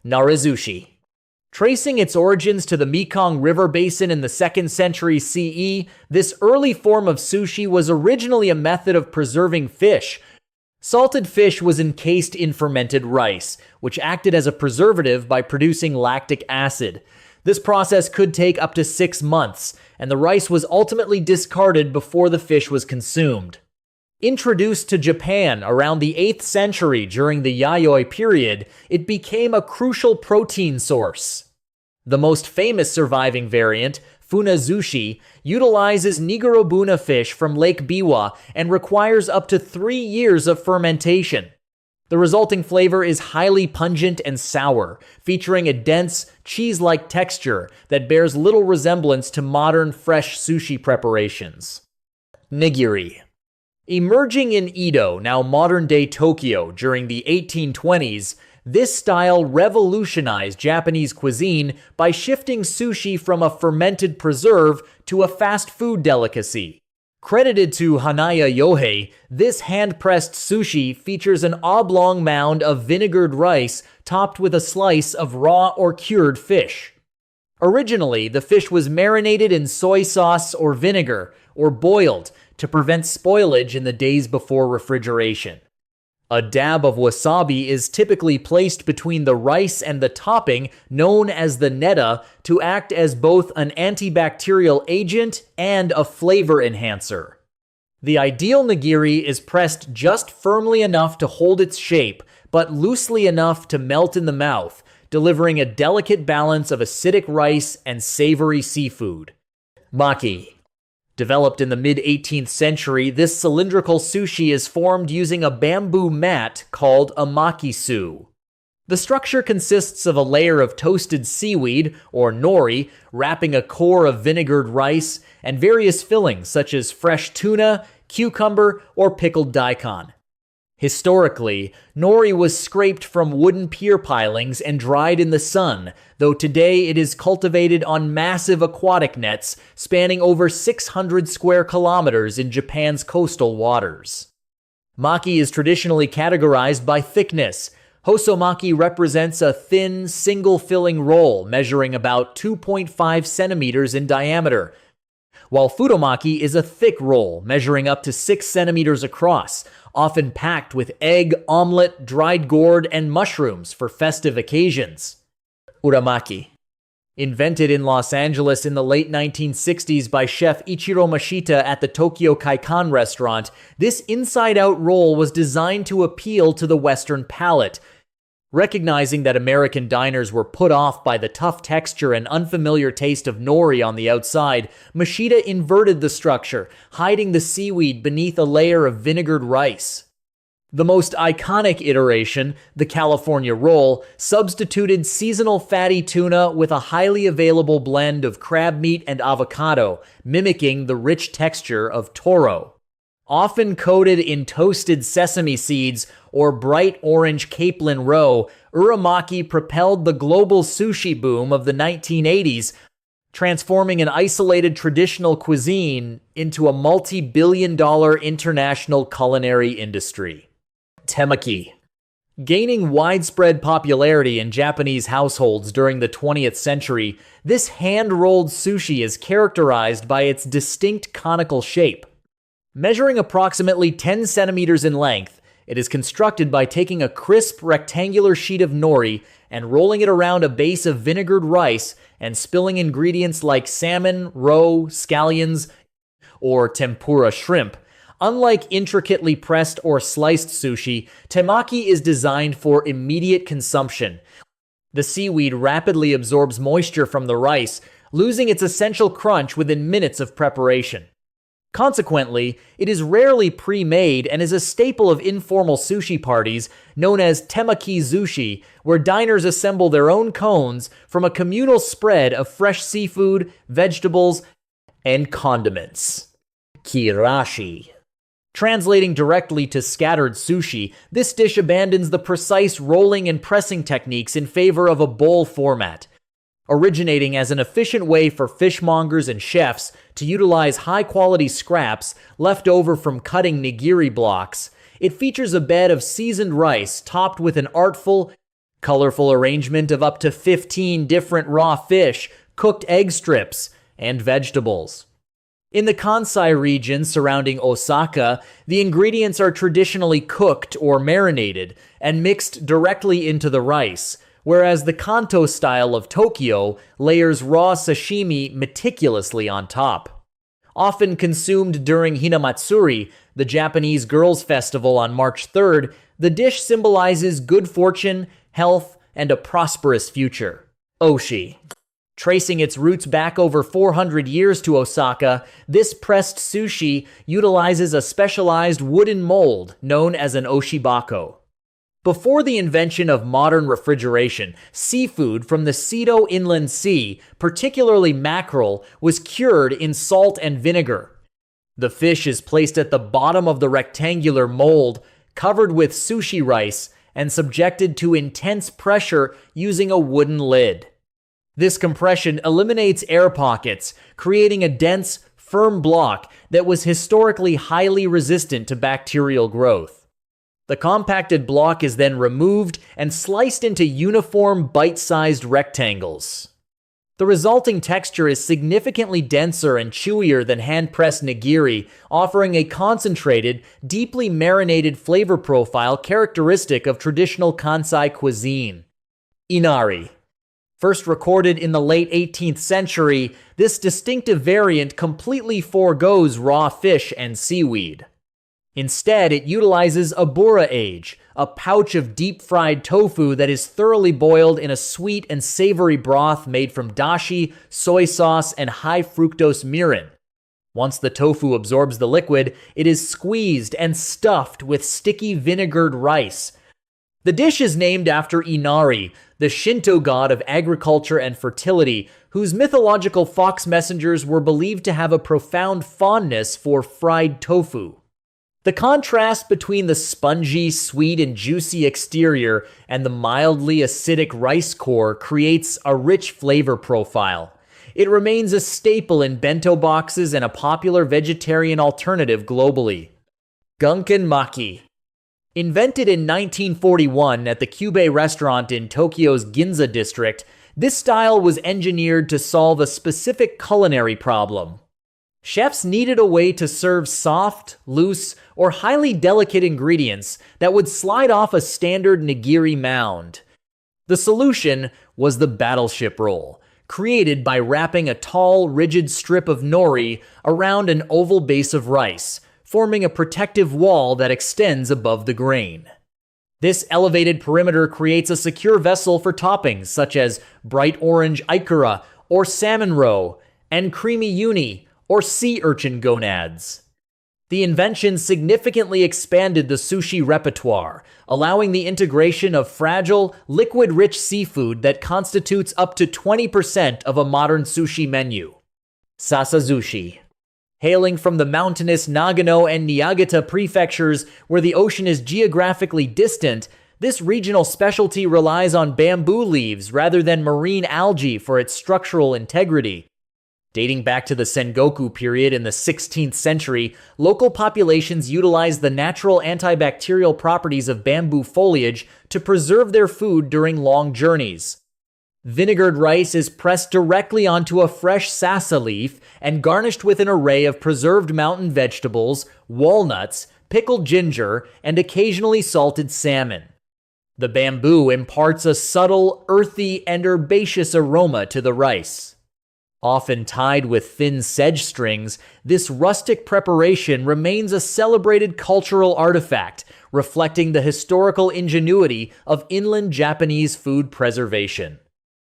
Narezushi. Tracing its origins to the Mekong River basin in the 2nd century CE, this early form of sushi was originally a method of preserving fish. Salted fish was encased in fermented rice, which acted as a preservative by producing lactic acid. This process could take up to 6 months, and the rice was ultimately discarded before the fish was consumed. Introduced to Japan around the 8th century during the Yayoi period, it became a crucial protein source. The most famous surviving variant, funazushi, utilizes Nigirobuna fish from Lake Biwa and requires up to 3 years of fermentation. The resulting flavor is highly pungent and sour, featuring a dense, cheese-like texture that bears little resemblance to modern fresh sushi preparations. Nigiri. Emerging in Edo, now modern-day Tokyo, during the 1820s, this style revolutionized Japanese cuisine by shifting sushi from a fermented preserve to a fast food delicacy. Credited to Hanaya Yohei, this hand-pressed sushi features an oblong mound of vinegared rice topped with a slice of raw or cured fish. Originally, the fish was marinated in soy sauce or vinegar, or boiled, to prevent spoilage in the days before refrigeration. A dab of wasabi is typically placed between the rice and the topping, known as the neta, to act as both an antibacterial agent and a flavor enhancer. The ideal nigiri is pressed just firmly enough to hold its shape, but loosely enough to melt in the mouth, delivering a delicate balance of acidic rice and savory seafood. Maki. Developed in the mid-18th century, this cylindrical sushi is formed using a bamboo mat called a makisu. The structure consists of a layer of toasted seaweed, or nori, wrapping a core of vinegared rice, and various fillings such as fresh tuna, cucumber, or pickled daikon. Historically, nori was scraped from wooden pier pilings and dried in the sun, though today it is cultivated on massive aquatic nets spanning over 600 square kilometers in Japan's coastal waters. Maki is traditionally categorized by thickness. Hosomaki represents a thin, single-filling roll measuring about 2.5 centimeters in diameter, while futomaki is a thick roll measuring up to 6 centimeters across, often packed with egg, omelet, dried gourd, and mushrooms for festive occasions. Uramaki. Invented in Los Angeles in the late 1960s by chef Ichiro Mashita at the Tokyo Kaikan restaurant, this inside-out roll was designed to appeal to the Western palate. Recognizing that American diners were put off by the tough texture and unfamiliar taste of nori on the outside, Mashita inverted the structure, hiding the seaweed beneath a layer of vinegared rice. The most iconic iteration, the California roll, substituted seasonal fatty tuna with a highly available blend of crab meat and avocado, mimicking the rich texture of toro. Often coated in toasted sesame seeds or bright orange capelin roe, Uramaki propelled the global sushi boom of the 1980s, transforming an isolated traditional cuisine into a multi-billion-dollar international culinary industry. Temaki. Gaining widespread popularity in Japanese households during the 20th century, this hand-rolled sushi is characterized by its distinct conical shape. Measuring approximately 10 centimeters in length, it is constructed by taking a crisp rectangular sheet of nori and rolling it around a base of vinegared rice and spilling ingredients like salmon, roe, scallions, or tempura shrimp. Unlike intricately pressed or sliced sushi, temaki is designed for immediate consumption. The seaweed rapidly absorbs moisture from the rice, losing its essential crunch within minutes of preparation. Consequently, it is rarely pre-made and is a staple of informal sushi parties known as Temaki Zushi, where diners assemble their own cones from a communal spread of fresh seafood, vegetables, and condiments. Chirashi. Translating directly to scattered sushi, this dish abandons the precise rolling and pressing techniques in favor of a bowl format. Originating as an efficient way for fishmongers and chefs to utilize high-quality scraps left over from cutting nigiri blocks, it features a bed of seasoned rice topped with an artful, colorful arrangement of up to 15 different raw fish, cooked egg strips, and vegetables. In the Kansai region surrounding Osaka, the ingredients are traditionally cooked or marinated and mixed directly into the rice, whereas the Kanto style of Tokyo layers raw sashimi meticulously on top. Often consumed during Hinamatsuri, the Japanese girls' festival on March 3rd, the dish symbolizes good fortune, health, and a prosperous future. Oshi. Tracing its roots back over 400 years to Osaka, this pressed sushi utilizes a specialized wooden mold known as an oshibako. Before the invention of modern refrigeration, seafood from the Seto Inland Sea, particularly mackerel, was cured in salt and vinegar. The fish is placed at the bottom of the rectangular mold, covered with sushi rice, and subjected to intense pressure using a wooden lid. This compression eliminates air pockets, creating a dense, firm block that was historically highly resistant to bacterial growth. The compacted block is then removed and sliced into uniform, bite-sized rectangles. The resulting texture is significantly denser and chewier than hand-pressed nigiri, offering a concentrated, deeply marinated flavor profile characteristic of traditional Kansai cuisine. Inari. First recorded in the late 18th century, this distinctive variant completely forgoes raw fish and seaweed. Instead, it utilizes abura age, a pouch of deep-fried tofu that is thoroughly boiled in a sweet and savory broth made from dashi, soy sauce, and high-fructose mirin. Once the tofu absorbs the liquid, it is squeezed and stuffed with sticky vinegared rice. The dish is named after Inari, the Shinto god of agriculture and fertility, whose mythological fox messengers were believed to have a profound fondness for fried tofu. The contrast between the spongy, sweet, and juicy exterior and the mildly acidic rice core creates a rich flavor profile. It remains a staple in bento boxes and a popular vegetarian alternative globally. Gunkanmaki. Invented in 1941 at the Kyubei restaurant in Tokyo's Ginza district, this style was engineered to solve a specific culinary problem. Chefs needed a way to serve soft, loose, or highly delicate ingredients that would slide off a standard nigiri mound. The solution was the battleship roll, created by wrapping a tall, rigid strip of nori around an oval base of rice, forming a protective wall that extends above the grain. This elevated perimeter creates a secure vessel for toppings such as bright orange ikura or salmon roe, and creamy uni or sea urchin gonads. The invention significantly expanded the sushi repertoire, allowing the integration of fragile, liquid-rich seafood that constitutes up to 20% of a modern sushi menu. Sasazushi. Hailing from the mountainous Nagano and Niigata prefectures where the ocean is geographically distant, this regional specialty relies on bamboo leaves rather than marine algae for its structural integrity. Dating back to the Sengoku period in the 16th century, local populations utilized the natural antibacterial properties of bamboo foliage to preserve their food during long journeys. Vinegared rice is pressed directly onto a fresh sasa leaf and garnished with an array of preserved mountain vegetables, walnuts, pickled ginger, and occasionally salted salmon. The bamboo imparts a subtle, earthy, and herbaceous aroma to the rice. Often tied with thin sedge strings, this rustic preparation remains a celebrated cultural artifact, reflecting the historical ingenuity of inland Japanese food preservation.